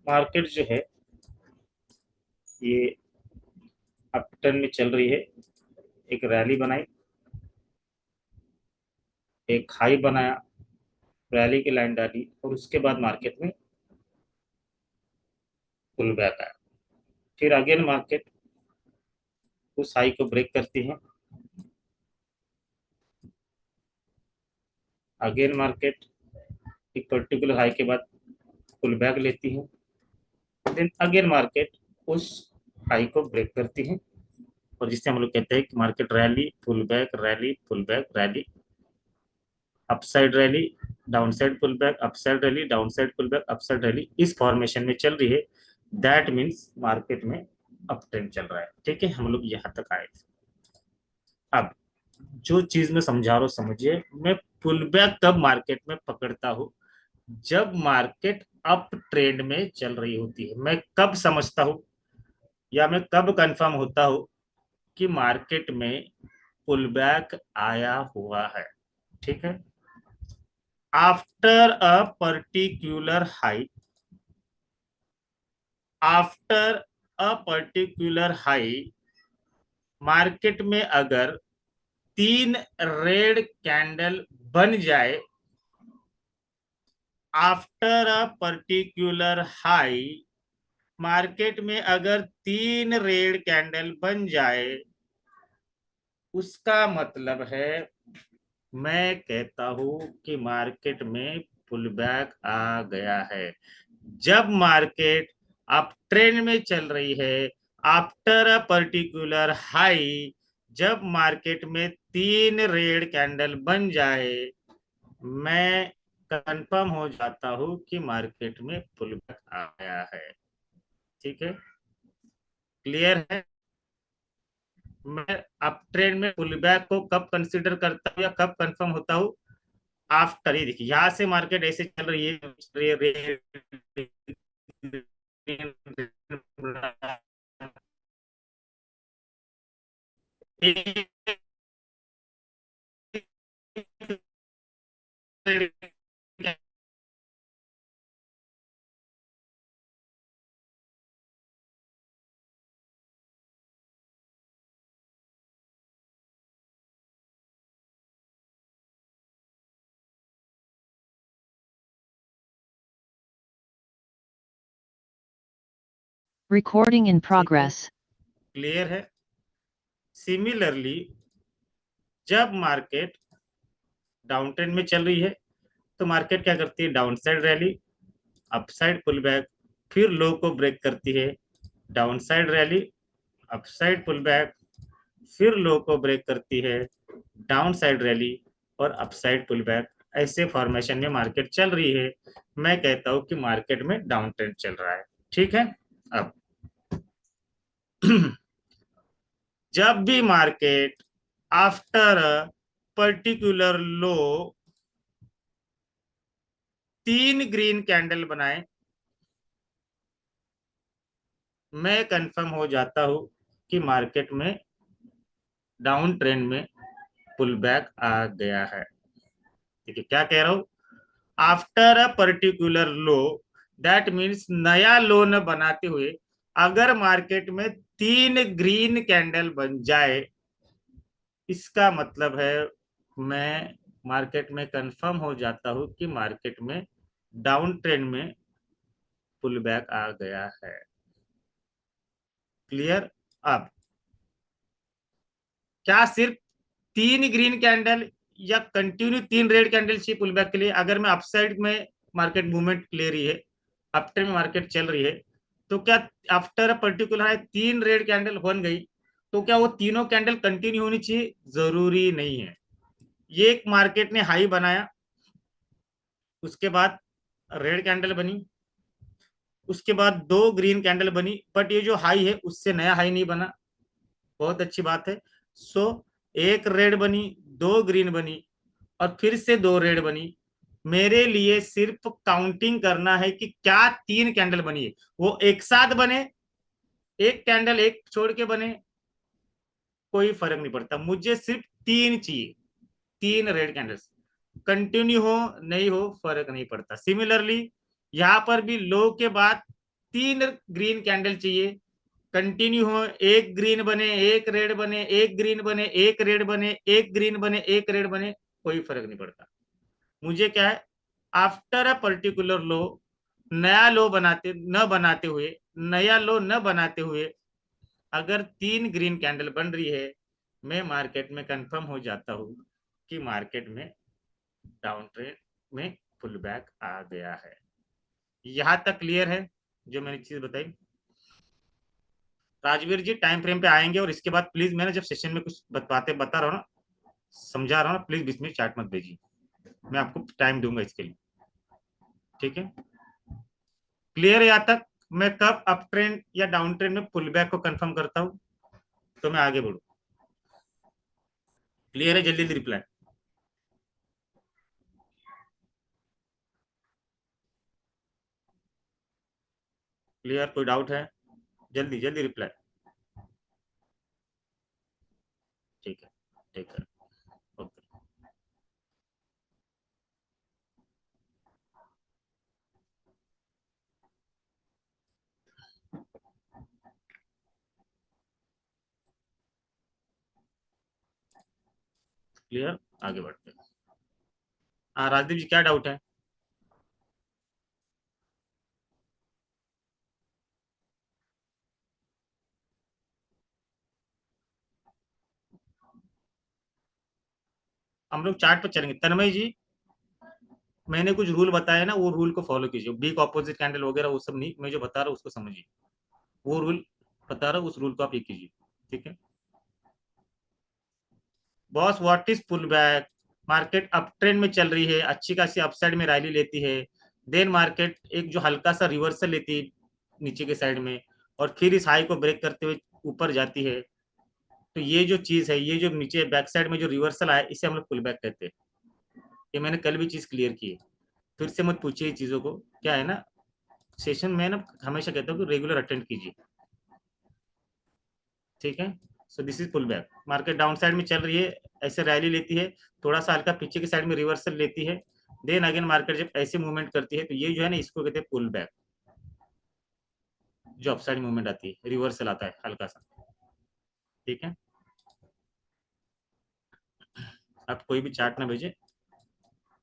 Market जो है ये अपटर्न में चल रही है। एक रैली बनाई, एक हाई बनाया, रैली की लाइन डाली और उसके बाद मार्केट में पुल बैक आया। फिर अगेन मार्केट उस हाई को ब्रेक करती है। अगेन मार्केट एक पर्टिकुलर हाई के बाद पुल बैक लेती है। देन अगेन मार्केट उस हाई को ब्रेक करती है, और जिससे हम लोग कहते हैं कि market rally pull back rally, upside rally, downside pull back, upside rally, downside pull back, upside rally, इस फॉर्मेशन में चल रही है। दैट मीन्स मार्केट में अप ट्रेंड चल रहा है। ठीक है, हम लोग यहाँ तक आए थे। अब जो चीज मैं समझा रहा हूँ समझिए। मैं पुल बैक कब मार्केट में पकड़ता हूँ? जब मार्केट अप ट्रेंड में चल रही होती है। मैं कब समझता हूँ या मैं कब कंफर्म होता हूँ कि मार्केट में पुल बैक आया हुआ है? ठीक है, after a particular high, after a particular high market में अगर 3 रेड कैंडल बन जाए, after a particular high market में अगर 3 रेड कैंडल बन जाए, उसका मतलब है, मैं कहता हूं कि मार्केट में पुल बैक आ गया है। जब मार्केट अप ट्रेंड में चल रही है, आफ्टर अ पर्टिकुलर हाई, जब मार्केट में 3 रेड कैंडल बन जाए, मैं कंफर्म हो जाता हूं कि मार्केट में पुल बैक आ गया है। ठीक है, क्लियर है? मैं अप ट्रेंड में पुल बैक को कब कंसीडर करता हूँ या कब कंफर्म होता हूँ? आफ्टर, ये देखिए यहाँ से मार्केट ऐसे चल रही है, Recording in ठीक है, progress. क्लियर है? सिमिलरली जब मार्केट डाउन ट्रेंड में चल रही है, तो मार्केट क्या करती है? Down side rally, upside pull back, फिर लो को ब्रेक करती है, down side rally, upside pull back, फिर लो को ब्रेक करती है, डाउन साइड रैली और अपसाइड पुल बैक। ऐसे फॉर्मेशन में मार्केट चल रही है। मैं कहता हूं कि मार्केट में डाउन ट्रेंड चल रहा है। ठीक है, अब जब भी मार्केट आफ्टर पर्टिकुलर लो 3 ग्रीन कैंडल बनाए, मैं कंफर्म हो जाता हूं कि मार्केट में डाउन ट्रेंड में पुल बैक आ गया है। ठीक है, क्या कह रहा हूं? After a particular low, that means नया लो न बनाते हुए अगर मार्केट में 3 ग्रीन कैंडल बन जाए, इसका मतलब है मैं मार्केट में कंफर्म हो जाता हूं कि मार्केट में डाउन ट्रेंड में पुल बैक आ गया है। क्लियर? अब क्या सिर्फ 3 ग्रीन कैंडल या कंटिन्यू 3 रेड कैंडल चाहिए पुल बैक के लिए? अगर मैं अपसाइड में मार्केट मूवमेंट ले रही है, अप ट्रेंड में मार्केट चल रही है, तो क्या आफ्टर पर्टिकुलर है 3 रेड कैंडल बन गई, तो क्या वो तीनों कैंडल कंटिन्यू होनी चाहिए? जरूरी नहीं है। ये एक मार्केट ने हाई बनाया, उसके बाद रेड कैंडल बनी, उसके बाद 2 ग्रीन कैंडल बनी, बट ये जो हाई है उससे नया हाई नहीं बना। बहुत अच्छी बात है। सो एक रेड बनी, 2 ग्रीन बनी और फिर से 2 रेड बनी। मेरे लिए सिर्फ काउंटिंग करना है कि क्या 3 कैंडल बनी है, वो एक साथ बने, एक कैंडल एक छोड़ के बने, कोई फर्क नहीं पड़ता। मुझे सिर्फ 3 चाहिए, 3 रेड कैंडल्स। कंटिन्यू हो नहीं हो फर्क नहीं पड़ता। सिमिलरली यहां पर भी लो के बाद 3 ग्रीन कैंडल चाहिए, कंटिन्यू हो, एक ग्रीन बने, एक रेड बने, एक ग्रीन बने, एक रेड बने, एक ग्रीन बने, एक रेड बने, कोई फर्क नहीं पड़ता। मुझे क्या है, आफ्टर अ पर्टिकुलर लो, नया लो बनाते हुए, नया लो न बनाते हुए, अगर 3 ग्रीन कैंडल बन रही है, मैं मार्केट में कंफर्म हो जाता हूं कि मार्केट में डाउन ट्रेंड में पुल बैक आ गया है। यहां तक क्लियर है जो मैंने चीज बताई? राजवीर जी टाइम फ्रेम पे आएंगे, और इसके बाद प्लीज, मैंने जब सेशन में कुछ बातें बता रहा हूँ ना, समझा रहा हूँ ना, प्लीज बीच में चैट मत भेजिए, मैं आपको टाइम दूंगा इसके लिए, ठीक है? क्लियर है यहाँ तक? मैं कब अप ट्रेंड या डाउन ट्रेंड में पुल बैक को कंफर्म करता हूँ, तो मैं आगे बढ़ू। क्लियर है? जल्दी जल्दी रिप्लाई। क्लियर? कोई डाउट है? जल्दी जल्दी रिप्लाई। ठीक है, ठीक है, ओके। क्लियर? आगे बढ़ते हैं। हाँ राजदीप जी, क्या डाउट है? हम लोग चार्ट पर चलेंगे। तन्मय जी, मैंने कुछ रूल बताया ना, वो रूल को फॉलो कीजिए। बिग ऑपोजिट कैंडल वगैरह वो सब नहीं, मैं जो बता रहा हूँ उसको समझिए। वो रूल बता रहा हूँ, उस रूल को आप ये कीजिए, ठीक है? Boss, what is pull back? Market up trend में चल रही है, अच्छी खासी अपसाइड में रैली लेती है, देन मार्केट एक जो हल्का सा रिवर्सल लेती है नीचे के साइड में, और फिर इस हाई को ब्रेक करते हुए ऊपर जाती है। तो ये जो चीज है, ये जो नीचे बैक साइड में जो रिवर्सल आया, इसे हम लोग पुल बैक कहते हैं। ये मैंने कल भी चीज क्लियर की है, फिर से मत पूछिए चीजों को। क्या है ना, सेशन में ना हमेशा कहता हूँ कि रेगुलर अटेंड कीजिए, ठीक है? So this is pull back. Market down side में चल रही है, ऐसे रैली लेती है, थोड़ा सा हल्का पीछे की साइड में रिवर्सल लेती है, देन अगेन मार्केट जब ऐसे मूवमेंट करती है, तो ये जो है ना, इसको कहते हैं पुल बैक। जो अपसाइड मूवमेंट आती है, रिवर्सल आता है हल्का सा, ठीक है? आप कोई भी चार्ट ना भेजे,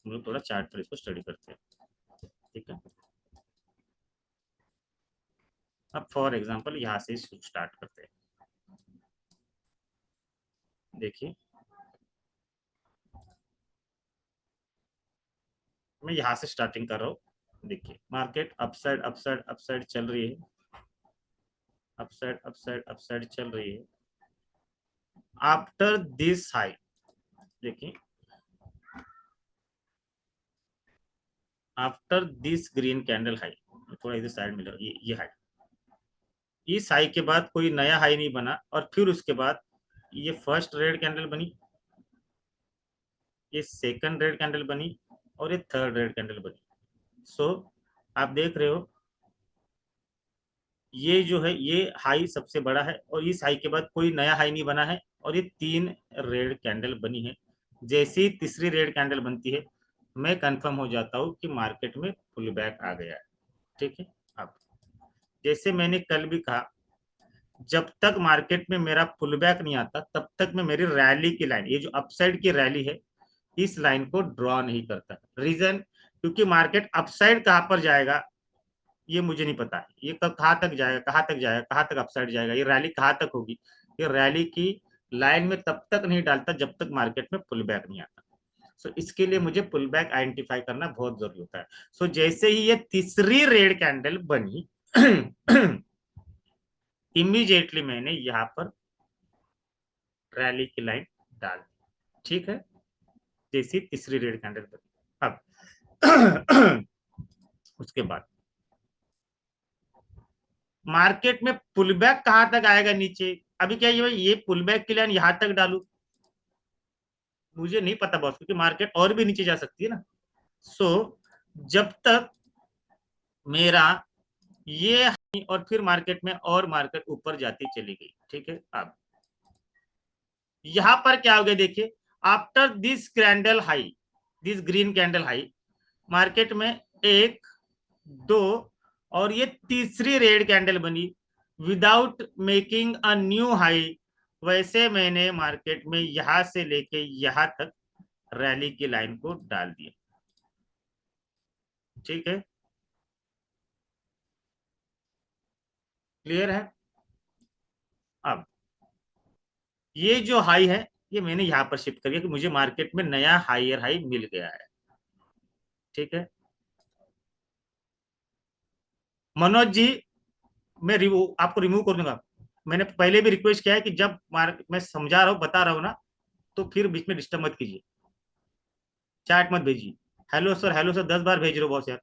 हम लोग थोड़ा चार्ट पर इसको स्टडी करते हैं, ठीक है? अब फॉर एग्जाम्पल यहाँ से स्टार्ट करते हैं। देखिए, मैं यहाँ से स्टार्टिंग कर रहा हूँ। देखिए, मार्केट अपसाइड अपसाइड अपसाइड चल रही है, अपसाइड अपसाइड अपसाइड चल रही है। आफ्टर दिस हाई, देखिए, after this green candle high, थोड़ा इधर साइड में ये हाई, इस हाई के बाद कोई नया हाई नहीं बना, और फिर उसके बाद ये फर्स्ट रेड कैंडल बनी, ये सेकंड रेड कैंडल बनी, और ये थर्ड रेड कैंडल बनी। सो आप देख रहे हो, ये जो है, ये हाई सबसे बड़ा है, और इस हाई के बाद कोई नया हाई नहीं बना है, और ये 3 रेड कैंडल बनी है। जैसे ही तीसरी रेड कैंडल बनती है, मैं कंफर्म हो जाता हूँ कि मार्केट में पुल बैक आ गया है, ठीक है? अब जैसे मैंने कल भी कहा, जब तक मार्केट में मेरा पुल बैक नहीं आता, तब तक मैं मेरी रैली की लाइन, ये जो अपसाइड की रैली है, इस लाइन को ड्रॉ नहीं करता। रीजन, क्योंकि मार्केट अपसाइड कहां पर जाएगा ये मुझे नहीं पता है। ये कब कहाँ तक जाएगा, कहाँ तक जाएगा, कहाँ तक अपसाइड जाएगा, ये रैली कहाँ तक होगी, ये रैली की लाइन में तब तक नहीं डालता जब तक मार्केट में पुल बैक नहीं आता। सो इसके लिए मुझे पुल बैक आइडेंटिफाई करना बहुत जरूरी होता है। सो जैसे ही ये तीसरी रेड कैंडल बनी, इमीडिएटली मैंने यहाँ पर रैली की लाइन डाल दी, ठीक है? जैसी तीसरी रेड कैंडल बनी। अब उसके बाद मार्केट में पुल बैक कहां तक आएगा नीचे, अभी क्या ये पुल बैक की लाइन यहां तक डालू, मुझे नहीं पता बॉस, क्योंकि मार्केट और भी नीचे जा सकती है ना। सो जब तक मेरा ये और फिर मार्केट में और मार्केट ऊपर जाती चली गई, ठीक है? अब यहां पर क्या हो गया, देखिए, after this candle high, this green candle high, market में 1 2 और ये तीसरी रेड कैंडल बनी without making a new high, वैसे मैंने मार्केट में यहां से लेके यहां तक रैली की लाइन को डाल दिया। ठीक है, क्लियर है। अब ये जो हाई है ये मैंने यहां पर शिफ्ट कर दिया कि मुझे मार्केट में नया हायर हाई मिल गया है। ठीक है मनोज जी, मैं आपको रिमूव कर दूंगा। मैंने पहले भी रिक्वेस्ट किया है कि जब मैं समझा रहा हूँ बता रहा हूँ ना, तो फिर बीच में डिस्टर्ब मत कीजिए, चैट मत भेजिए। हेलो सर 10 बार भेज रहे हो बॉस यार।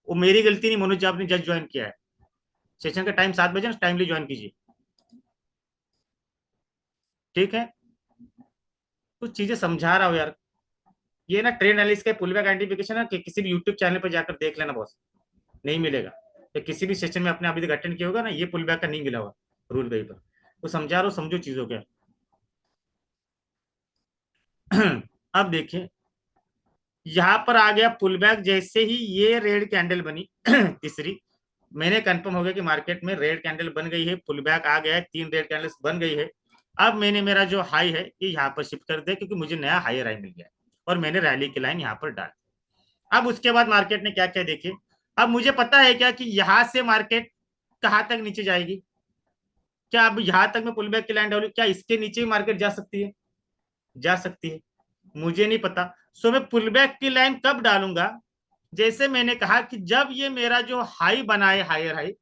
वो मेरी गलती नहीं मनोज जी, आपने जस्ट ज्वाइन किया है। सेशन का टाइम 7 बजे, टाइमली ज्वाइन कीजिए। ठीक है, कुछ चीजें समझा रहा हूँ यार। ये ना ट्रेड एनालिस्ट का पुल बैक आइडेंटिफिकेशन है कि किसी भी यूट्यूब चैनल पर जाकर देख लेना बॉस, नहीं मिलेगा। या किसी भी सेशन में अपने अभी तक अटेंड किया होगा ना, ये पुल बैक का नहीं मिला हुआ रूल कहीं पर। वो समझा रहा हूँ, समझो चीजों के। अब देखिए यहां पर आ गया पुल बैक, जैसे ही ये रेड कैंडल बनी तीसरी, मैंने कंफर्म हो गया कि मार्केट में रेड कैंडल बन गई है, पुल बैक आ गया है, 3 रेड कैंडल्स बन गई है। अब मैंने मेरा जो हाई है ये यहाँ पर शिफ्ट कर दिया क्योंकि मुझे नया हायर हाई मिल गया और मैंने रैली की लाइन यहाँ पर डाल। अब उसके बाद मार्केट ने क्या क्या देखिए। अब मुझे पता है क्या कि यहां से मार्केट कहां तक नीचे जाएगी। क्या अब यहां तक मैं पुल बैक की लाइन डालू, क्या इसके नीचे ही मार्केट जा सकती है? जा सकती है, मुझे नहीं पता। सो मैं पुल बैक की लाइन कब डालूंगा, जैसे मैंने कहा कि जब ये मेरा जो हाई बना है हायर हाई,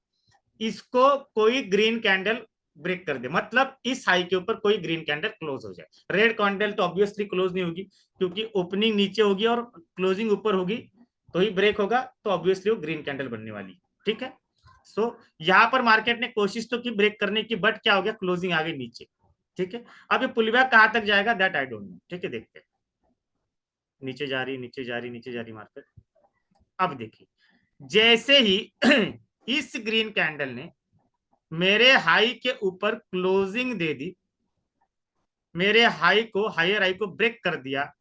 इसको कोई ग्रीन कैंडल ब्रेक कर दे, मतलब इस हाई के ऊपर कोई ग्रीन कैंडल क्लोज हो जाए। रेड कैंडल तो ऑब्वियसली क्लोज नहीं होगी क्योंकि ओपनिंग नीचे होगी और क्लोजिंग ऊपर होगी, तो ही ब्रेक होगा, तो ऑब्वियसली वो ग्रीन कैंडल बनने वाली है। ठीक है, सो यहां पर मार्केट ने कोशिश तो की ब्रेक करने की, बट क्या हो गया, क्लोजिंग आ गई नीचे। ठीक है, अब ये पुल बैक कहां तक जाएगा दैट आई डोंट नो। ठीक है, देखते हैं। नीचे जा रही, नीचे जा रही, नीचे जा रही मार्केट। अब देखिए जैसे ही इस ग्रीन कैंडल ने मेरे हाई के ऊपर क्लोजिंग दे दी, मेरे हाई को हायर हाई को ब्रेक कर दिया,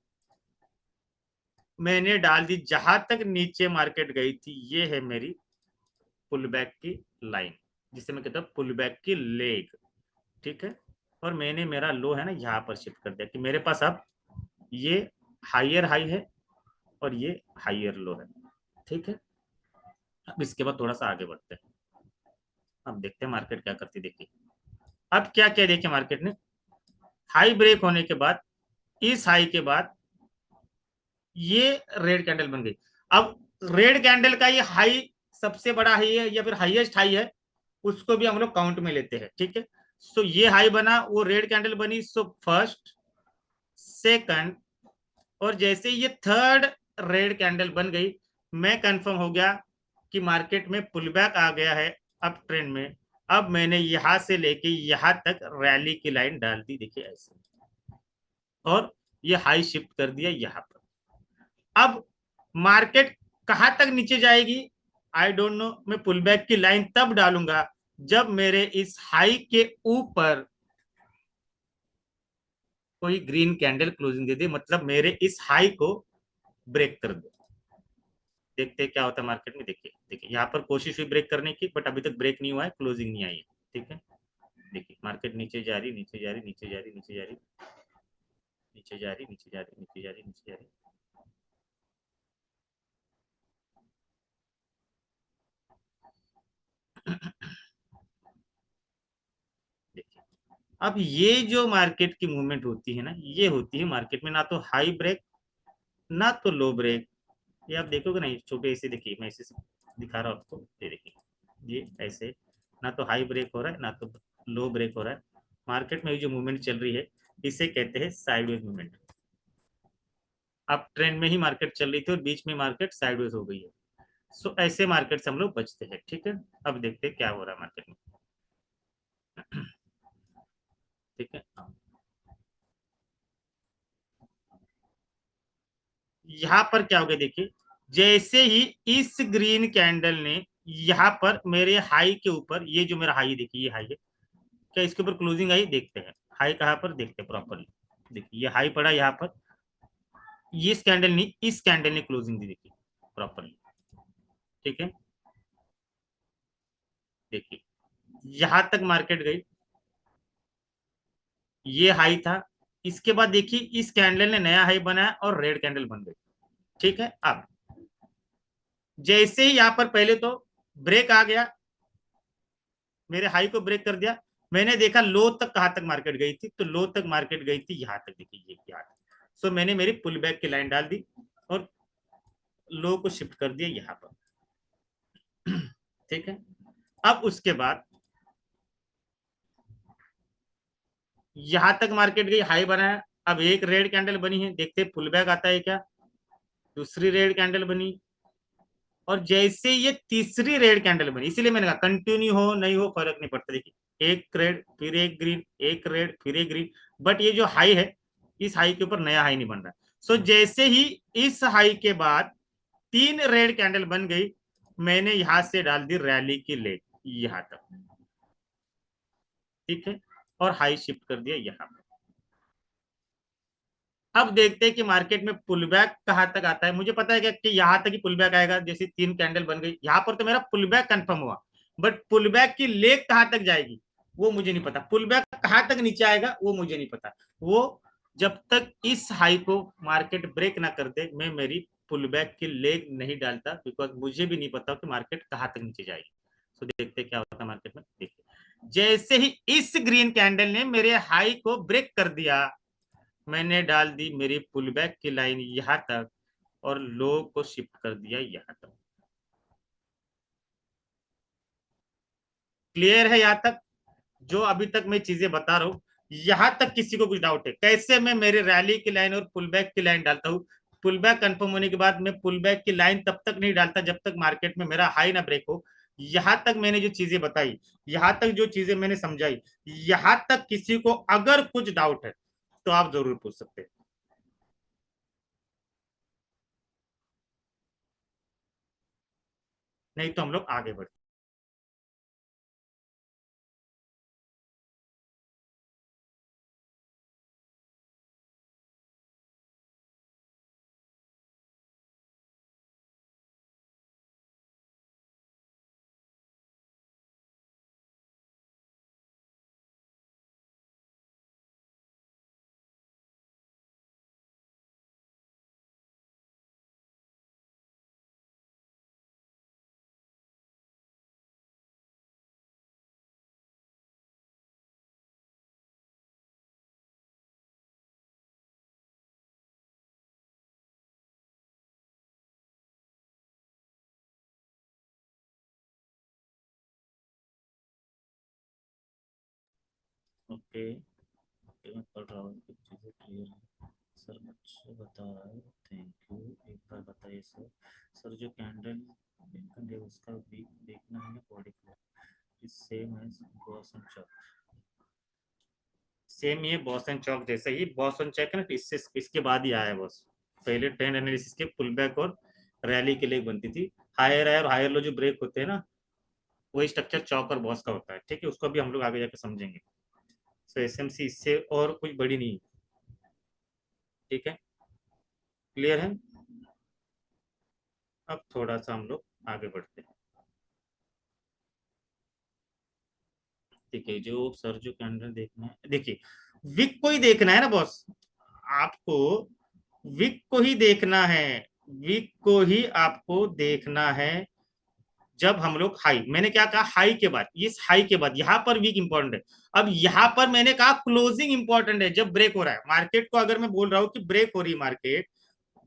मैंने डाल दी जहां तक नीचे मार्केट गई थी, ये है मेरी पुल बैक की लाइन, जिसे मैं कहता हूं पुल बैक की लेग। ठीक है, और मैंने मेरा लो है ना यहाँ पर शिफ्ट कर दिया कि मेरे पास अब ये हायर हाई है और ये हायर लो है। ठीक है, अब इसके बाद थोड़ा सा आगे बढ़ते हैं। अब देखते हैं मार्केट क्या करती, देखिए अब क्या क्या देखिए मार्केट ने। हाई ब्रेक होने के बाद, इस हाई के बाद ये रेड कैंडल बन गई। अब रेड कैंडल का ये हाई सबसे बड़ा हाई है या फिर हाईएस्ट हाई है, उसको भी हम लोग काउंट में लेते हैं। ठीक है, सो ये हाई बना, वो रेड कैंडल बनी, सो फर्स्ट सेकंड, और जैसे ये थर्ड रेड कैंडल बन गई, मैं कंफर्म हो गया कि मार्केट में पुल बैक आ गया है अप ट्रेंड में। अब मैंने यहां से लेके यहां तक रैली की लाइन डाल दी, देखिए ऐसे, और ये हाई शिफ्ट कर दिया यहां पर। अब मार्केट कहां तक नीचे जाएगी आई डोंट नो। मैं पुल बैक की लाइन तब डालूंगा जब मेरे इस हाई के ऊपर कोई ग्रीन कैंडल क्लोजिंग दे दे, मतलब मेरे इस हाई को ब्रेक कर दे। देखते हैं क्या होता है मार्केट में। देखिए देखिए यहाँ पर कोशिश हुई ब्रेक करने की, बट अभी तक ब्रेक नहीं हुआ है, क्लोजिंग नहीं आई है। ठीक है, देखिए मार्केट नीचे जा रही, नीचे जा रही, नीचे जा रही, नीचे जा रही, नीचे जा रही, नीचे जा रही, नीचे जा रही, नीचे जा रही। देखिए अब ये जो मार्केट की मूवमेंट होती है ना, ये होती है मार्केट में ना तो हाई ब्रेक ना तो लो ब्रेक। ये आप देखोगे ना, छोटे ऐसे, देखिए मैं ऐसे दिखा रहा हूँ आपको, ये देखिए ये ऐसे, ना तो हाई ब्रेक हो रहा है ना तो लो ब्रेक हो रहा है। मार्केट में जो मूवमेंट चल रही है इसे कहते हैं साइडवेज मूवमेंट। अब ट्रेंड में ही मार्केट चल रही थी और बीच में मार्केट साइडवेज हो गई है। सो ऐसे मार्केट से हम लोग बचते हैं। ठीक है, अब देखते हैं क्या हो रहा है मार्केट में। ठीक है, यहाँ पर क्या हो गया देखिए, जैसे ही इस ग्रीन कैंडल ने यहाँ पर मेरे हाई के ऊपर, ये जो मेरा हाई देखिए ये हाई है, क्या इसके ऊपर क्लोजिंग आई, देखते हैं हाई कहाँ पर, देखते हैं प्रॉपरली। देखिए ये हाई पड़ा यहाँ पर, ये इस कैंडल ने क्लोजिंग दी, देखिए प्रॉपरली। ठीक है, देखिए यहां तक मार्केट गई, ये हाई था, इसके बाद देखिए इस कैंडल ने नया हाई बनाया और रेड कैंडल बन गई। ठीक है, अब जैसे ही यहां पर पहले तो ब्रेक आ गया, मेरे हाई को ब्रेक कर दिया, मैंने देखा लो तक कहां तक मार्केट गई थी, तो लो तक मार्केट गई थी यहां तक, देखिए ये यहाँ तक। सो मैंने मेरी पुल बैक की लाइन डाल दी और लो को शिफ्ट कर दिया यहां पर। ठीक है, अब उसके बाद यहां तक मार्केट गई, हाई बनाया, अब एक रेड कैंडल बनी है, देखते पुल बैक आता है क्या, दूसरी रेड कैंडल बनी, और जैसे ये तीसरी रेड कैंडल बनी, इसीलिए मैंने कहा कंटिन्यू हो नहीं हो फर्क नहीं पड़ता। देखिए एक रेड फिर एक ग्रीन, एक रेड फिर एक ग्रीन, बट ये जो हाई है इस हाई के ऊपर नया हाई नहीं बन रहा। सो जैसे ही इस हाई के बाद तीन रेड कैंडल बन गई, मैंने यहां से डाल दी रैली की लेग यहां तक। ठीक है, और हाई शिफ्ट कर दिया यहां पर। अब देखते हैं कि मार्केट में पुल बैक कहां तक आता है। मुझे पता है कि यहां तक ही पुल बैक आएगा, जैसे तीन कैंडल बन गई यहां पर तो मेरा पुल बैक कंफर्म हुआ, बट पुल बैक की लेग कहां तक जाएगी वो मुझे नहीं पता, पुल बैक कहां तक नीचे आएगा वो मुझे नहीं पता। वो जब तक इस हाई को मार्केट ब्रेक ना कर दे, मैं मेरी पुल बैक की लेग नहीं डालता, बिकॉज मुझे भी नहीं पता कि मार्केट कहां तक नीचे जाएगी। तो देखते क्या होता है मार्केट में। देखिए जैसे ही इस ग्रीन कैंडल ने मेरे हाई को ब्रेक कर दिया, मैंने डाल दी मेरी पुल बैक की लाइन यहां तक और लो को शिफ्ट कर दिया यहां तक। क्लियर है यहां तक? जो अभी तक मैं चीजें बता रहा हूं, यहां तक किसी को कुछ डाउट है कैसे मैं मेरे रैली की लाइन और पुल बैक की लाइन डालता हूं? पुल बैक कंफर्म होने के बाद मैं पुल बैक की लाइन तब तक नहीं डालता जब तक मार्केट में मेरा हाई ना ब्रेक हो। यहां तक मैंने जो चीजें बताई, यहां तक जो चीजें मैंने समझाई, यहां तक किसी को अगर कुछ डाउट है तो आप जरूर पूछ सकते हैं, नहीं तो हम लोग आगे बढ़ते हैं। ओके, मैं पढ़ रहा हूँ, कुछ चीज़ें क्लियर है। सर अच्छा बता रहा है, थैंक यू। एक बार बताइए सर। सर जो कैंडल है उसका वीक देखना है बॉडी फ्लो, सेम है बॉस एंड चौक। सेम ये बॉस एंड चौक जैसे ही, बॉस एंड चौक है ना, तो इससे इसके बाद ही आया है बॉस। पहले ट्रेंड एनालिसिस के पुल बैक और रैली के लिए बनती थी। हायर है और हायर लो जो ब्रेक होते हैं ना, वही स्ट्रक्चर चौक और बॉस का होता है। ठीक है, उसको भी हम लोग आगे जाकर समझेंगे। सो एसएमसी इससे और कुछ बड़ी नहीं। ठीक है, क्लियर है? अब थोड़ा सा हम लोग आगे बढ़ते हैं। ठीक है, जो सर जो कैंडल देखना है, देखिए विक को ही देखना है ना बॉस आपको, विक को ही देखना है, विक को ही आपको देखना है। जब हम लोग हाई, मैंने क्या कहा, हाई के बाद, इस हाई के बाद यहां पर वीक इंपॉर्टेंट है। अब यहां पर मैंने कहा क्लोजिंग इंपॉर्टेंट है, जब ब्रेक हो रहा है मार्केट को, अगर मैं बोल रहा हूं कि ब्रेक हो रही है मार्केट,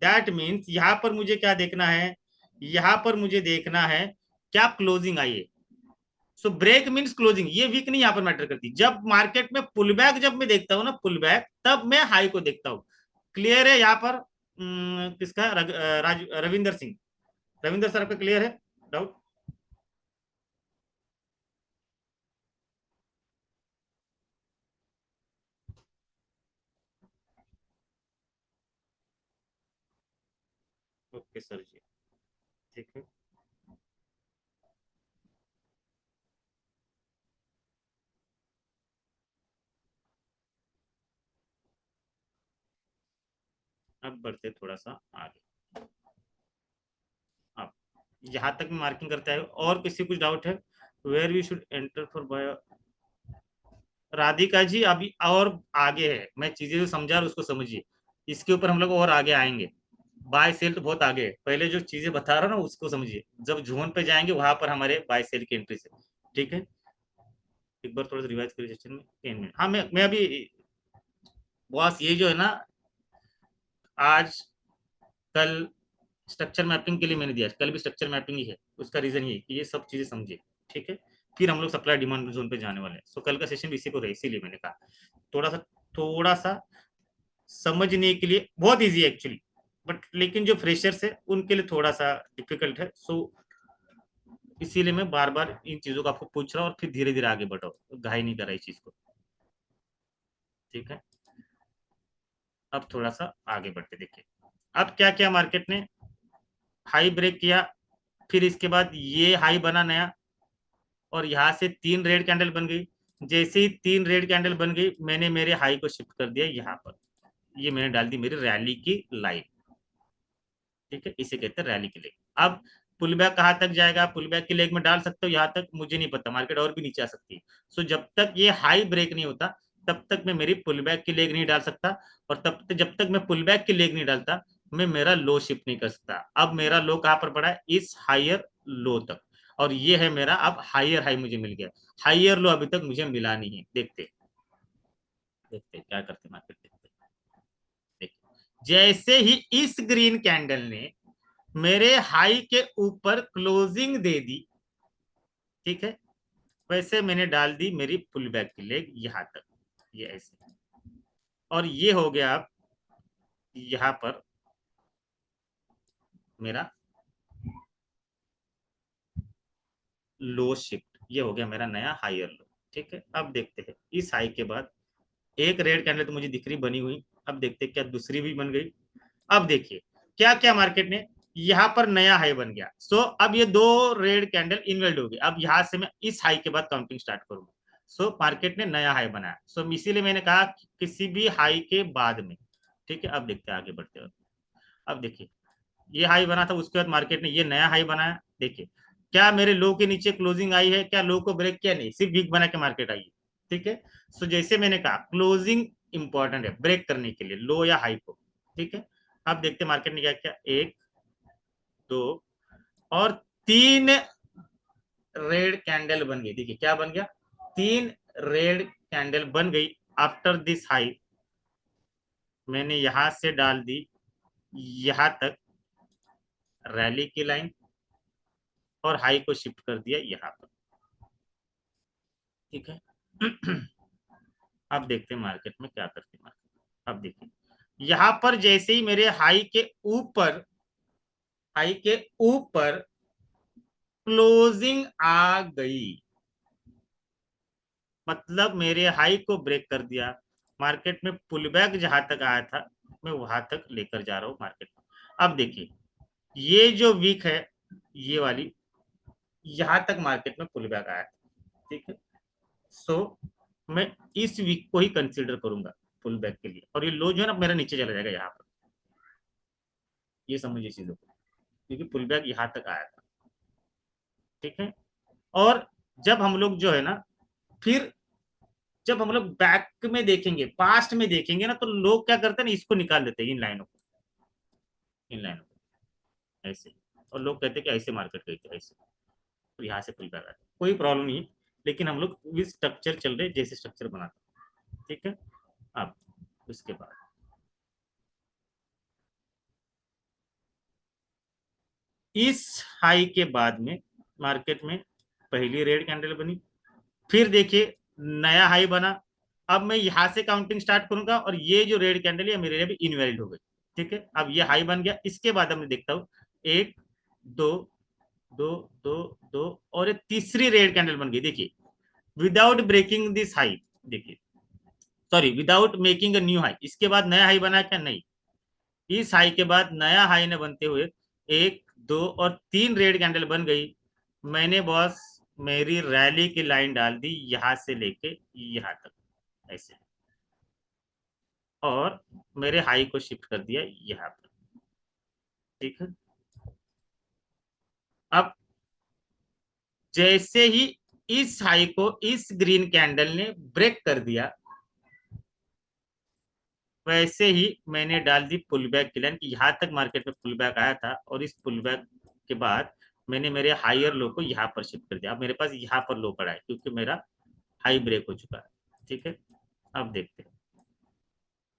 दैट मीन्स यहां पर मुझे क्या देखना है, यहां पर मुझे देखना है क्या क्लोजिंग आई है। सो ब्रेक मीन्स क्लोजिंग, ये वीक नहीं यहाँ पर मैटर करती। जब मार्केट में पुल बैक, जब मैं देखता हूँ ना पुल बैक, तब मैं हाई को देखता हूँ। क्लियर है यहाँ पर? किसका रविंदर सिंह, रविंदर सर आपका क्लियर है डाउट? ओके सर जी, ठीक है। अब बढ़ते थोड़ा सा आगे। यहाँ तक मार्किंग करता है। और किसी कुछ डाउट है? Where we should enter for buy. Radhika ji अभी और आगे है, मैं चीजें जो समझा रहा उसको समझिए, इसके ऊपर हम लोग और आगे आएंगे। बाय सेल तो बहुत आगे है, पहले जो चीजें बता रहा हूँ ना उसको समझिए, जब जोन पे जाएंगे वहां पर हमारे बाय सेल की एंट्री से। ठीक है, एक बार थोड़ा सा रिवाइज करिए सेशन में 10 मिनट। हाँ मैं अभी बॉस ये जो है ना, आज कल स्ट्रक्चर मैपिंग के लिए मैंने दिया, कल भी स्ट्रक्चर मैपिंग ही है। उसका रीजन ये कि ये सब चीजें समझिए। ठीक है, फिर हम लोग सप्लाई डिमांड जोन पे जाने वाले हैं। सो कल का सेशन भी इसी को रहे, इसीलिए मैंने कहा थोड़ा सा समझने के लिए बहुत इजी है एक्चुअली, बट लेकिन जो फ्रेशर्स है उनके लिए थोड़ा सा डिफिकल्ट है। सो इसीलिए मैं बार बार इन चीजों को आपको पूछ रहा हूँ, और फिर धीरे धीरे आगे बढ़ो, घाई नहीं कर रहा इस चीज को। ठीक है, अब थोड़ा सा आगे बढ़ते देखिए। अब क्या क्या मार्केट ने हाई ब्रेक किया, फिर इसके बाद ये हाई बना नया, और यहाँ से 3 रेड कैंडल बन गई। जैसे ही 3 रेड कैंडल बन गई, मैंने मेरे हाई को शिफ्ट कर दिया यहाँ पर, ये मैंने डाल दी मेरी रैली की लाइन। ठीक है, इसे कहते हैं रैली की लेग। अब पुल बैक कहाँ तक जाएगा, पुल बैक की लेग में डाल सकते हो, यहाँ तक मुझे नहीं पता, मार्केट और भी नीचे आ सकती है। सो जब तक ये हाई ब्रेक नहीं होता तब तक मैं मेरी पुल बैक की लेग नहीं डाल सकता, और तब तक जब तक मैं पुल बैक की लेग नहीं डालता मैं मेरा लो शिफ्ट नहीं कर सकता। अब मेरा लो कहाँ पर पड़ा है, इस हायर लो तक, और ये है मेरा अब हायर हाई मुझे मिल गया। हायर लो अभी तक मुझे मिला नहीं है। देखते देखते क्या करते मार्केट, देखते देखते। जैसे ही इस ग्रीन कैंडल ने मेरे हाई के ऊपर क्लोजिंग दे दी, ठीक है, वैसे मैंने डाल दी मेरी पुल बैक की लेग यहां तक, ये ऐसे, और ये हो गया अब यहां पर मेरा लो शिफ्ट, ये हो गया मेरा नया हायर लो। ठीक है, अब देखते हैं इस हाई के बाद एक रेड कैंडल तो मुझे दिख रही बनी हुई, अब देखते हैं क्या दूसरी भी बन गई। अब देखिए क्या क्या मार्केट ने यहाँ पर नया हाई बन गया। सो अब ये 2 रेड कैंडल इनवेल्ड हो गई, अब यहां से मैं इस हाई के बाद काउंटिंग स्टार्ट करूंगा। सो मार्केट ने नया हाई बनाया। सो इसीलिए मैंने कहा किसी भी हाई के बाद में। ठीक है, अब देखते हैं आगे बढ़ते हुए। अब देखिए ये हाई बना था, उसके बाद मार्केट ने ये नया हाई बनाया। देखिए क्या मेरे लो के नीचे क्लोजिंग आई है, क्या लो को ब्रेक किया, नहीं, सिर्फ वीक बना के मार्केट आई है। ठीक है, सो जैसे मैंने कहा क्लोजिंग इंपॉर्टेंट है ब्रेक करने के लिए लो या हाई को। ठीक है, अब देखते मार्केट ने क्या किया, 1 2 और 3 रेड कैंडल बन गई। देखिए क्या बन गया, 3 रेड कैंडल बन गई। आफ्टर दिस हाई मैंने यहां से डाल दी यहां तक रैली की लाइन, और हाई को शिफ्ट कर दिया यहां पर। ठीक है अब देखते हैं मार्केट में क्या करते हैं मार्केट। अब देखिए यहां पर जैसे ही मेरे हाई के ऊपर क्लोजिंग आ गई, मतलब मेरे हाई को ब्रेक कर दिया, मार्केट में पुल बैक जहां तक आया था मैं वहां तक लेकर जा रहा हूं मार्केट में। अब देखिए ये जो वीक है ये वाली, यहां तक मार्केट में पुल बैक आया था। ठीक है, सो मैं इस वीक को ही कंसीडर करूंगा पुल बैक के लिए, और ये लो जो है ना मेरा नीचे चला जाएगा यहाँ पर। ये समझिए चीजों को, क्योंकि पुल बैक यहाँ तक आया था। ठीक है, और जब हम लोग जो है ना, फिर जब हम लोग बैक में देखेंगे, पास्ट में देखेंगे ना, तो लोग क्या करते हैं ना, इसको निकाल देते हैं, इन लाइनों को, इन लाइनों को ऐसे, और लोग कहते हैं कि ऐसे मार्केट गई थी ऐसे, तो यहाँ से पुल बैक आया, कोई प्रॉब्लम नहीं, लेकिन हम लोग इस स्ट्रक्चर चल रहे जैसे स्ट्रक्चर बनाते। ठीक है, अब उसके बाद इस हाई के बाद में मार्केट में पहली रेड कैंडल बनी, फिर देखिए नया हाई बना। अब मैं यहां से काउंटिंग स्टार्ट करूंगा, और ये जो रेड कैंडल है मेरे लिए भी इनवैलिड हो गई। ठीक है, अब ये हाई बन गया, इसके बाद मैं देखता हूँ 1 2 2 2 2, और एक तीसरी रेड कैंडल बन गई। देखिए विदाउट ब्रेकिंग दिस हाई, देखिए sorry without making a new high, इसके बाद नया हाई बना क्या, नहीं, इस हाई के बाद नया हाई ने बनते हुए 1 2 और 3 रेड कैंडल बन गई। मैंने बॉस मेरी रैली की लाइन डाल दी यहां से लेके यहां तक ऐसे, और मेरे हाई को शिफ्ट कर दिया यहां पर। ठीक है, जैसे ही इस हाई को इस ग्रीन कैंडल ने ब्रेक कर दिया, वैसे ही मैंने डाल दी पुल बैक की लाइन कि यहाँ तक मार्केट में पुल बैक आया था, और इस पुल बैक के बाद मैंने मेरे हायर लो को यहाँ पर शिफ्ट कर दिया। अब मेरे पास यहाँ पर लो पड़ा है क्योंकि मेरा हाई ब्रेक हो चुका है। ठीक है, अब देखते हैं।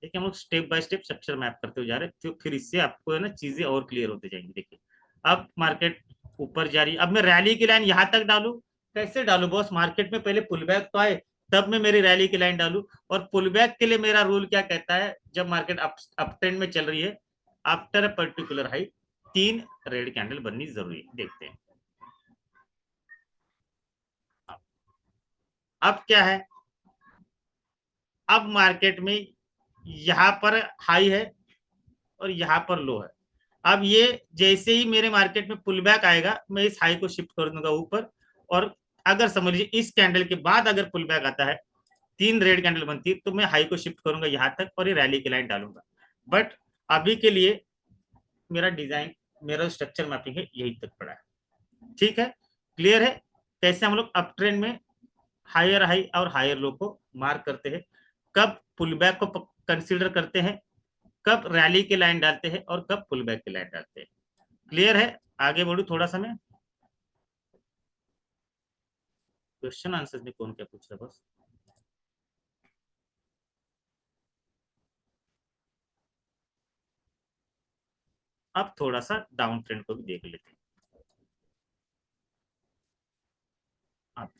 देखिए हम लोग step by step structure map करते हुए जा रहे हैं, तो फिर इससे आपको है ना चीजें और क्लियर होती जाएंगी। देखिए अब मार्केट ऊपर जा रही है, अब मैं रैली की लाइन यहाँ तक डालू। कैसे डालू बॉस? मार्केट में पहले पुल बैक तो आए, तब मैं मेरी रैली की लाइन डालू। और पुल बैक के लिए मेरा रूल क्या कहता है, जब मार्केट अप ट्रेंड में चल रही है, after a particular high 3 red candle बननी जरूरी है। देखते हैं अब क्या है। अब मार्केट में यहाँ पर हाई है और यहाँ पर लो है। अब ये जैसे ही मेरे मार्केट में पुल बैक आएगा, मैं इस हाई को शिफ्ट कर दूंगा ऊपर। और अगर समझ लीजिए इस कैंडल के बाद अगर पुल बैक आता है, 3 रेड कैंडल बनती है, तो मैं हाई को शिफ्ट करूंगा यहाँ तक और ये रैली की लाइन डालूंगा। बट अभी के लिए मेरा डिजाइन, मेरा स्ट्रक्चर मैपिंग है यही तक पड़ा है। ठीक है, क्लियर है कैसे हम लोग अप ट्रेंड में हायर हाई और हायर लो को मार्क करते हैं, कब पुल बैक को कंसिडर करते हैं, कब रैली की लाइन डालते हैं और कब पुल बैक की लाइन डालते हैं। क्लियर है? आगे बढ़ू थोड़ा सा मैं। क्वेश्चन आंसर में कौन क्या पूछ रहा है बस? अब थोड़ा सा डाउन ट्रेंड को भी देख लेते हैं। अब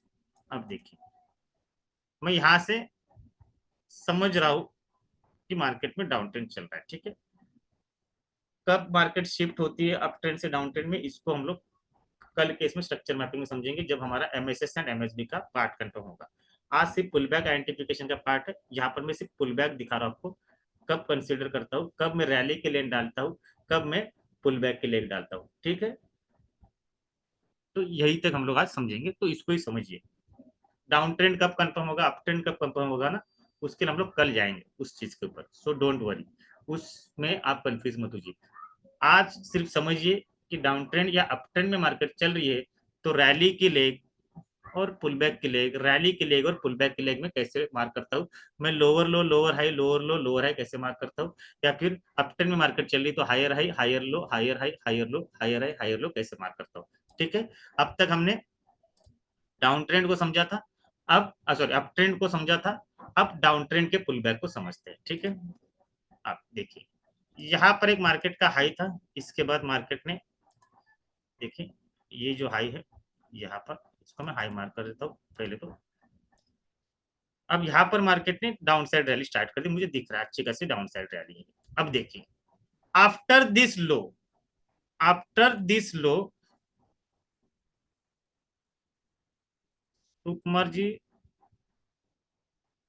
अब देखिए, मैं यहां से समझ रहा हूं कि मार्केट में डाउन ट्रेंड चल रहा है। ठीक है, कब मार्केट शिफ्ट होती है अप ट्रेंड से डाउन ट्रेंड में, इसको हम लोग कल के इसमें स्ट्रक्चर मैपिंग में समझेंगे, जब हमारा एमएसएस एंड एमएसबी का पार्ट कंफर्म होगा। आज सिर्फ पुल बैक आइडेंटिफिकेशन का पार्ट है। यहाँ पर मैं सिर्फ पुल बैक दिखा रहा हूँ आपको, कब कंसीडर करता हूँ, कब मैं रैली के लेन डालता हूँ, कब मैं पुल बैक के लेन डालता हूँ। ठीक है, तो यही तक हम लोग आज समझेंगे, तो इसको ही समझिए। डाउन ट्रेंड कब कंफर्म होगा, अप ट्रेंड कब कंफर्म होगा ना, उसके लिए हम लोग कल जाएंगे उस चीज के ऊपर। सो डोंट वरी, उसमें आप कंफ्यूज मत होइए। आज सिर्फ समझिए कि डाउन ट्रेंड या अप ट्रेंड में मार्केट चल रही है, तो रैली की लेग और पुल बैक की लेग, रैली की लेग और पुल बैक की लेग में कैसे मार्क करता हूँ मैं, lower low lower high, lower low lower high कैसे मार्क करता हूँ, या फिर अप ट्रेंड में मार्केट चल रही तो higher high higher low higher high higher low higher high higher low कैसे मार्क करता हूँ। ठीक है, अब तक हमने डाउन ट्रेंड को समझा था, अब सॉरी अप ट्रेंड को समझा था, अब डाउन ट्रेंड के पुल बैक को समझते हैं। ठीक है, अब देखिए यहाँ पर एक मार्केट का हाई था, इसके बाद मार्केट ने, देखिए ये जो हाई है यहाँ पर, इसको मैं हाई मार्क कर देता हूँ पहले तो। अब यहाँ पर मार्केट ने डाउन साइड रैली स्टार्ट कर दी, मुझे दिख रहा है अच्छी खासी डाउन साइड रैली है। अब देखिए after this low, after this low Kumar ji,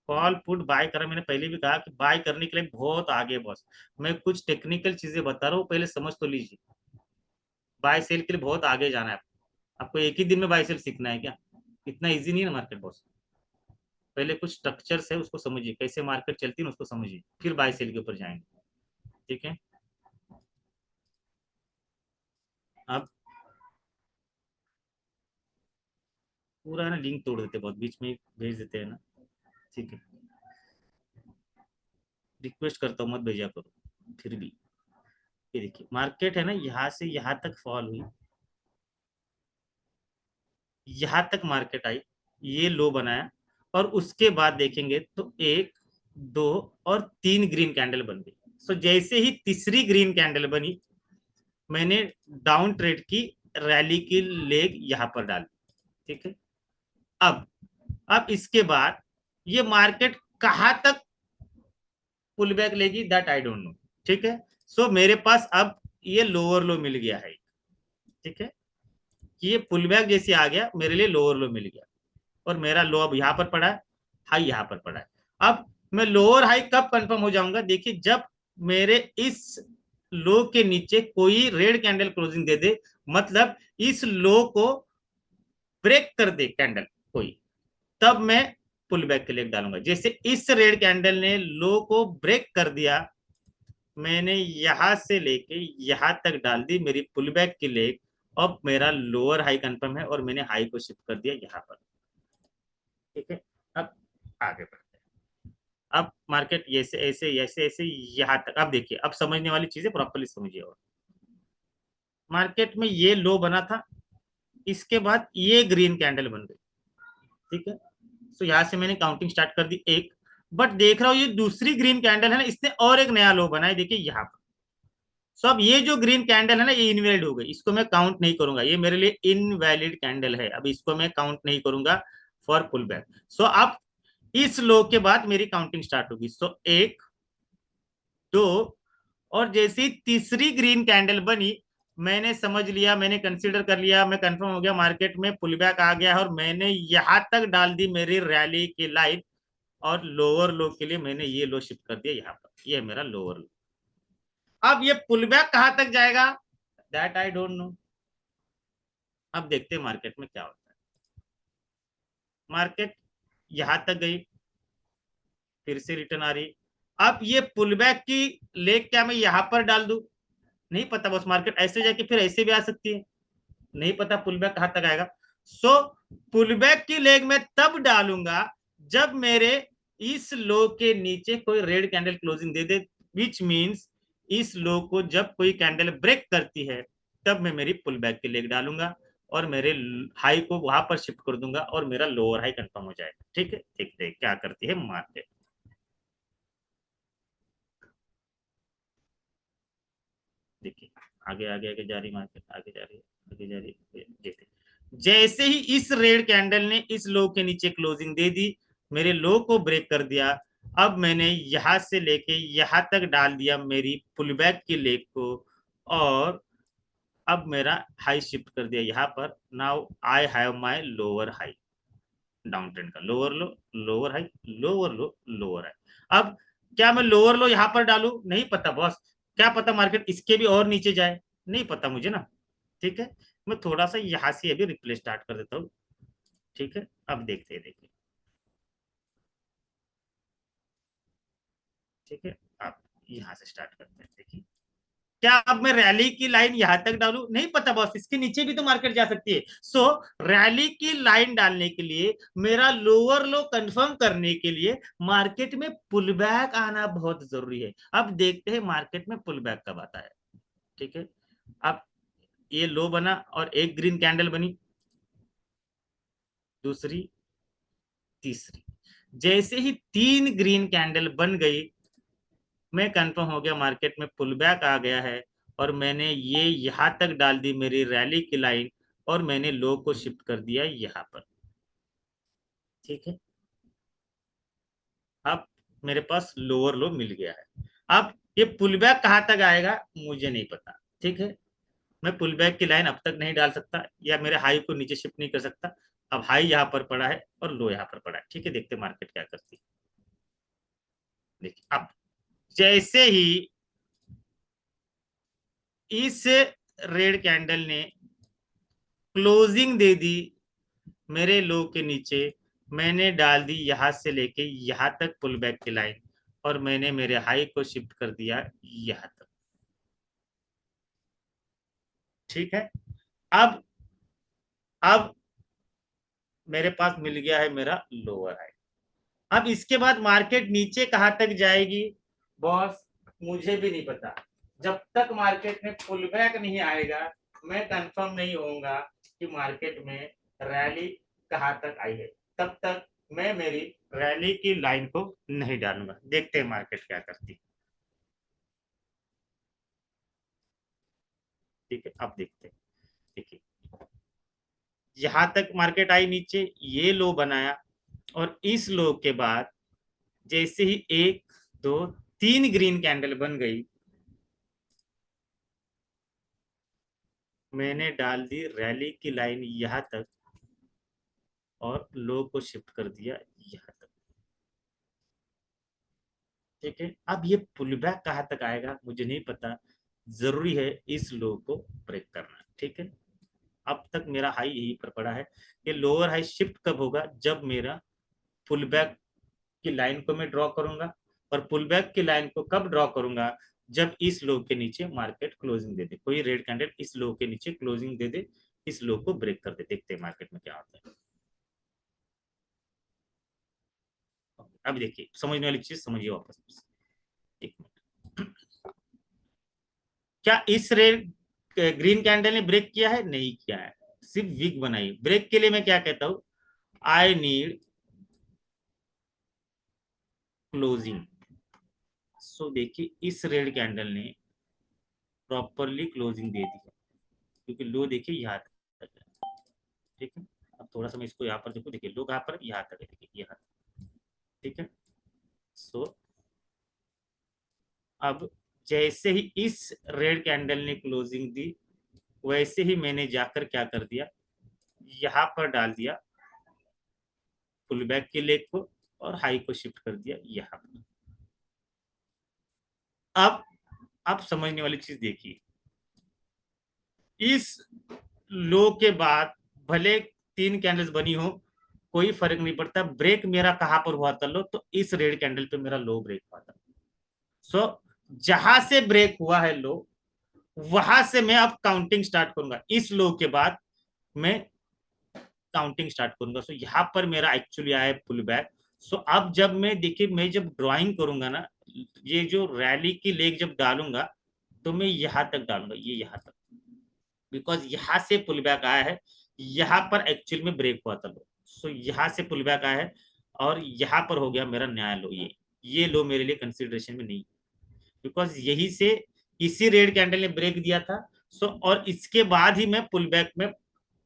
call put buy करा। मैंने पहले भी कहा कि बाय करने के लिए बहुत आगे बॉस, मैं कुछ टेक्निकल चीजें बता रहा हूँ, पहले समझ तो लीजिए। बाय सेल के लिए बहुत आगे जाना है आपको एक ही दिन में बाय सेल सीखना है क्या? इतना इजी नहीं है ना मार्केट बॉस। पहले कुछ स्ट्रक्चर्स है उसको समझिए, कैसे मार्केट चलती है उसको समझिए, फिर बाय सेल के ऊपर जाएंगे। ठीक है, अब पूरा है ना लिंक तोड़ देते, बहुत बीच में भेज देते हैं ना। ठीक है, रिक्वेस्ट करता हूँ मत भेजा करो फिर भी। ये देखिए मार्केट है ना यहाँ से यहाँ तक फॉल हुई, यहाँ तक मार्केट आई, ये लो बनाया, और उसके बाद देखेंगे तो 1 2 और 3 ग्रीन कैंडल बन गई। सो जैसे ही तीसरी ग्रीन कैंडल बनी, मैंने डाउन ट्रेड की रैली की लेग यहाँ पर डाली। ठीक है, अब अब इसके बाद ये मार्केट कहां तक पुल बैक लेगी दैट आई डोंट नो। ठीक है, सो मेरे पास अब ये लोअर लो मिल गया है। ठीक है, कि ये पुल बैक जैसे आ गया मेरे लिए लोअर लो मिल गया, और मेरा लो अब यहाँ पर पड़ा है, हाई यहाँ पर पड़ा है। अब मैं लोअर हाई कब कंफर्म हो जाऊंगा, देखिए जब मेरे इस लो के नीचे कोई रेड कैंडल क्लोजिंग दे दे, मतलब इस लो को ब्रेक कर दे कैंडल कोई, तब मैं पुल बैक के लेग डालूंगा। जैसे इस रेड कैंडल ने लो को ब्रेक कर दिया, मैंने यहां से लेके यहां तक डाल दी मेरी पुल बैक की लेग, अब मेरा लोअर हाई कंफर्म है और मैंने हाई को शिफ्ट कर दिया यहाँ पर। ठीक है, अब आगे बढ़ते हैं। अब मार्केट ऐसे ऐसे ऐसे ऐसे यहाँ तक, अब देखिए, अब समझने वाली चीजें प्रॉपर्ली समझिए। और मार्केट में ये लो बना था, इसके बाद ये ग्रीन कैंडल बन गई। ठीक है, तो यहां से मैंने काउंटिंग स्टार्ट कर दी एक, बट देख रहा हूं ये दूसरी ग्रीन कैंडल है ना, इसने और एक नया लो बनाया, देखिए यहाँ पर। सो अब ये जो ग्रीन कैंडल है ना, ये इनवैलिड हो गई, इसको मैं काउंट नहीं करूंगा, ये मेरे लिए इनवैलिड कैंडल है, अब इसको मैं काउंट नहीं करूंगा फॉर पुल बैक। सो अब इस लो के बाद मेरी काउंटिंग स्टार्ट होगी। सो एक, दो, और जैसी तीसरी ग्रीन कैंडल बनी, मैंने समझ लिया, मैंने कंसीडर कर लिया, मैं कंफर्म हो गया मार्केट में पुल बैक आ गया है, और मैंने यहां तक डाल दी मेरी रैली की लाइन, और लोअर लो के लिए मैंने ये लो शिफ्ट कर दिया यहाँ पर, ये मेरा लोअर लो। अब ये पुल बैक कहां तक जाएगा, दैट आई डोंट नो। अब देखते हैं मार्केट में क्या होता है। मार्केट यहां तक गई, फिर से रिटर्न आ रही। अब ये पुल बैक की लेग क्या मैं यहां पर डाल दूं, नहीं पता, बस मार्केट ऐसे जाके फिर ऐसे भी आ सकती है, नहीं पता पुल बैक कहां तक आएगा। सो पुल बैक की लेग में तब डालूंगा जब मेरे इस लो के नीचे कोई red candle closing they they, which means इस लो को जब कोई कैंडल ब्रेक करती है तब मैं मेरी पुल बैक की लेग डालूंगा, और मेरे हाई को वहां पर शिफ्ट कर दूंगा, और मेरा लोअर हाई कंफर्म हो जाएगा। ठीक है, देखते हैं क्या करती है मार्केट। देखिए, आगे आगे आगे जा रही मार्केट, आगे जा रही है, आगे जा रही है। देखिए, जैसे ही इस रेड कैंडल ने इस लो के नीचे क्लोजिंग दे दी, मेरे लो को ब्रेक कर दिया, अब मैंने यहां से लेके यहां तक डाल दिया मेरी पुल बैक की लेग को, और अब मेरा हाई शिफ्ट कर दिया यहाँ पर। Now I have my lower high, down trend का lower low, lower high, lower low, lower high. अब क्या मैं लोअर लो यहां पर डालू, नहीं पता बॉस, क्या पता मार्केट इसके भी और नीचे जाए, नहीं पता मुझे ना। ठीक है, मैं थोड़ा सा यहां से अभी रिप्ले स्टार्ट कर देता हूँ। ठीक है, अब देखते हैं, देखिए। ठीक है, अब यहां से स्टार्ट करते हैं। देखिए, क्या अब मैं रैली की लाइन यहां तक डालू, नहीं पता बॉस, इसके नीचे भी तो मार्केट जा सकती है। सो रैली की लाइन डालने के लिए, मेरा लोअर लो कंफर्म करने के लिए मार्केट में पुल बैक आना बहुत जरूरी है। अब देखते हैं मार्केट में पुल बैक कब आता है। ठीक है, अब ये लो बना और एक ग्रीन कैंडल बनी, दूसरी, तीसरी, जैसे ही तीन ग्रीन कैंडल बन गई, मैं कंफर्म हो गया मार्केट में पुल बैक आ गया है, और मैंने ये यहां तक डाल दी मेरी रैली की लाइन, और मैंने लो को शिफ्ट कर दिया यहां पर। ठीक है, अब मेरे पास लोअर लो मिल गया है। अब ये पुल बैक कहां तक आएगा मुझे नहीं पता। ठीक है, मैं पुल बैक की लाइन अब तक नहीं डाल सकता, या मेरे हाई को नीचे शिफ्ट नहीं कर सकता। अब हाई यहाँ पर पड़ा है और लो यहाँ पर पड़ा है। ठीक है, देखते मार्केट क्या करती है। देखिए, अब जैसे ही इस रेड कैंडल ने क्लोजिंग दे दी मेरे लो के नीचे, मैंने डाल दी यहां से लेके यहां तक पुल बैक की लाइन, और मैंने मेरे हाई को शिफ्ट कर दिया यहां तक। ठीक है, अब अब मेरे पास मिल गया है मेरा लोअर हाई। अब इसके बाद मार्केट नीचे कहां तक जाएगी बॉस, मुझे भी नहीं पता। जब तक मार्केट में पुल बैक नहीं आएगा, मैं कंफर्म नहीं होऊंगा कि मार्केट में रैली कहां तक आई है, तब तक मैं मेरी रैली की लाइन को नहीं डालूंगा। देखते हैं मार्केट क्या करती है। ठीक है, अब देखते हैं। देखिए, यहां तक मार्केट आई नीचे, ये लो बनाया, और इस लो के बाद जैसे ही एक, दो, तीन ग्रीन कैंडल बन गई, मैंने डाल दी रैली की लाइन यहां तक, और लो को शिफ्ट कर दिया यहां तक। ठीक है, अब ये पुल बैक कहां तक आएगा मुझे नहीं पता, जरूरी है इस लो को ब्रेक करना। ठीक है, अब तक मेरा हाई यहीं पर पड़ा है। ये लोअर हाई शिफ्ट कब होगा, जब मेरा पुल बैक की लाइन को मैं ड्रॉ करूंगा, और पुल बैक की लाइन को कब ड्रॉ करूंगा, जब इस लो के नीचे मार्केट क्लोजिंग दे दे, कोई रेड कैंडल इस लो के नीचे क्लोजिंग दे दे, इस लो को ब्रेक कर दे। देखते हैं मार्केट में क्या होता है। अब देखिए, समझने वाली चीज समझिए वापस। एक मिनट, क्या इस रेड ग्रीन कैंडल ने ब्रेक किया है? नहीं किया है, सिर्फ वीक बनाई। ब्रेक के लिए मैं क्या कहता हूं, आई नीड क्लोजिंग। सो देखिए, इस रेड कैंडल ने प्रॉपरली क्लोजिंग दे दी है, क्योंकि लो देखिए यहाँ तक है, ठीक है। अब थोड़ा सा मैं इसको यहाँ पर देखो, देखिए लो कहाँ पर, यहाँ तक है, देखिए यहाँ तक, ठीक है। सो अब जैसे ही इस रेड कैंडल ने क्लोजिंग दी, वैसे ही मैंने जाकर क्या कर दिया, यहाँ पर डाल दिया पुल बैक के लेग को, और हाई को शिफ्ट कर दिया यहाँ पर। अब आप समझने वाली चीज देखिए, इस लो के बाद भले 3 कैंडल्स बनी हो, कोई फर्क नहीं पड़ता। ब्रेक मेरा कहां पर हुआ था लो, तो इस रेड कैंडल पे मेरा लो ब्रेक हुआ था। सो जहां से ब्रेक हुआ है लो, वहां से मैं अब काउंटिंग स्टार्ट करूंगा। इस लो के बाद मैं काउंटिंग स्टार्ट करूंगा। सो यहाँ पर मेरा एक्चुअली आया पुल बैक। सो अब जब मैं देखिए, मैं जब ड्राइंग करूंगा ना, ये जो रैली की लेग जब डालूंगा, तो मैं यहाँ तक डालूंगा, ये यहाँ तक, बिकॉज यहाँ से पुल बैक आया है, यहाँ पर एक्चुअल में ब्रेक हुआ था लो। सो यहाँ से पुल बैक आया है, और यहाँ पर हो गया मेरा नया लो। ये लो मेरे लिए कंसिडरेशन में नहीं, बिकॉज यही से इसी रेड कैंडल ने ब्रेक दिया था। सो और इसके बाद ही मैं पुल बैक में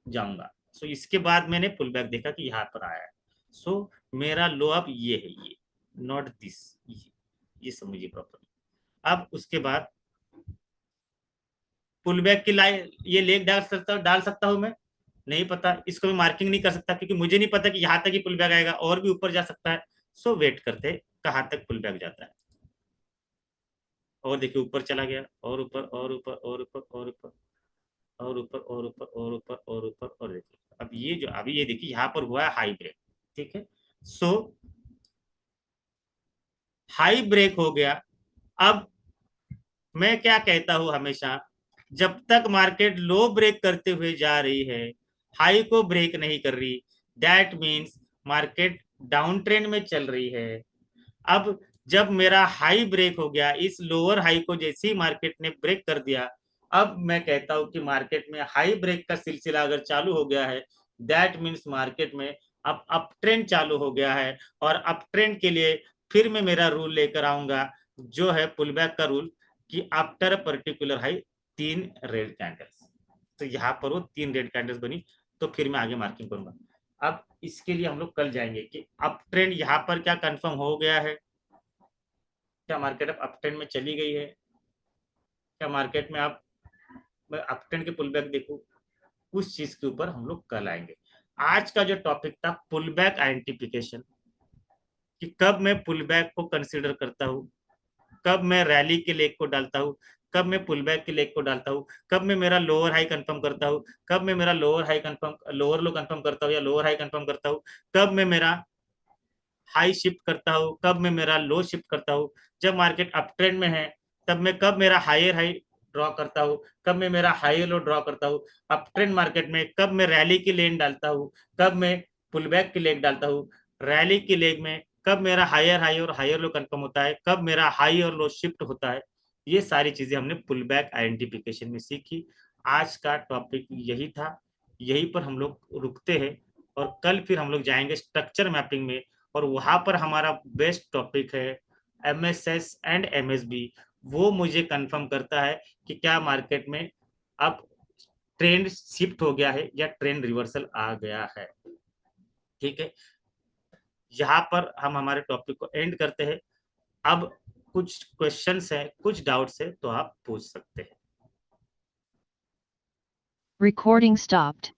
जाऊंगा। सो इसके बाद मैंने पुल बैक देखा कि यहाँ पर आया है। सो मेरा लो अब ये है, ये नॉट दिस, ये समझिए प्रॉपर। अब उसके बाद पुल बैक की लाइन, ये लेग डाल सकता हूं मैं? नहीं पता, इसको मैं मार्किंग नहीं कर सकता, क्योंकि मुझे नहीं पता कि यहाँ तक ही पुल बैक आएगा, और भी ऊपर जा सकता है। सो वेट करते कहाँ तक पुल बैक जाता है। और देखिए ऊपर चला गया, और ऊपर और ऊपर और ऊपर और ऊपर और ऊपर और ऊपर और ऊपर और ऊपर, और देखिए अब ये जो अभी ये देखिए यहाँ पर हुआ है हाई ब्रेक, ठीक है। सो हाई ब्रेक हो गया। अब मैं क्या कहता हूं हमेशा, जब तक मार्केट लो ब्रेक करते हुए जा रही है, हाई को ब्रेक नहीं कर रही, that means market down trend में चल रही है। अब जब मेरा हाई ब्रेक हो गया, इस लोअर हाई को जैसे ही मार्केट ने ब्रेक कर दिया, अब मैं कहता हूं कि मार्केट में हाई ब्रेक का सिलसिला अगर चालू हो गया है, दैट मीन्स मार्केट में अब अप ट्रेंड चालू हो गया है। और अप ट्रेंड के लिए फिर मैं मेरा रूल लेकर आऊंगा, जो है पुल बैक का रूल, कि after particular high 3 red candles. तो यहाँ पर वो 3 रेड कैंडल्स बनी, तो फिर मैं आगे मार्किंग करूंगा। अब इसके लिए हम लोग कल जाएंगे कि अप ट्रेंड यहाँ पर क्या कंफर्म हो गया है, क्या मार्केट अब अप ट्रेंड में चली गई है, क्या मार्केट में अब मैं अप ट्रेंड के पुल बैक देखूं, उस चीज के ऊपर हम लोग कल आएंगे। आज का जो टॉपिक था पुल बैक आइडेंटिफिकेशन, कि कब मैं पुल बैक को कंसीडर करता हूँ, कब मैं रैली के लेग को डालता हूँ, कब मैं पुल बैक के लेग को डालता हूँ, कब मैं मेरा लोअर हाई कंफर्म करता हूँ, कब मैं मेरा लोअर लो कंफर्म करता हूँ या लोअर हाई कंफर्म करता हूँ, कब मैं मेरा हाई शिफ्ट करता हूँ, कब मैं मेरा लो शिफ्ट करता हूँ। जब मार्केट अप ट्रेंड में है, तब मैं कब मेरा हायर हाई ड्रॉ करता हूँ, कब मैं मेरा हायर लो ड्रॉ करता हूँ। अप ट्रेंड मार्केट में कब मैं रैली की लेन डालता हूँ, कब मैं पुल बैक की लेग डालता हूँ। रैली की लेग में कब मेरा हायर हाई और हायर लो कंफर्म होता है, कब मेरा हाई और लो शिफ्ट होता है। ये सारी चीजें हमने पुल बैक आइडेंटिफिकेशन में सीखी। आज का टॉपिक यही था, यहीं पर हम लोग रुकते हैं, और कल फिर हम लोग जाएंगे स्ट्रक्चर मैपिंग में। और वहां पर हमारा बेस्ट टॉपिक है एमएसएस एंड एमएसबी। वो मुझे कंफर्म करता है कि क्या मार्केट में अब ट्रेंड शिफ्ट हो गया है या ट्रेंड रिवर्सल आ गया है, ठीक है। यहाँ पर हम हमारे टॉपिक को एंड करते हैं। अब कुछ क्वेश्चंस है, कुछ डाउट्स है, तो आप पूछ सकते हैं। Recording stopped.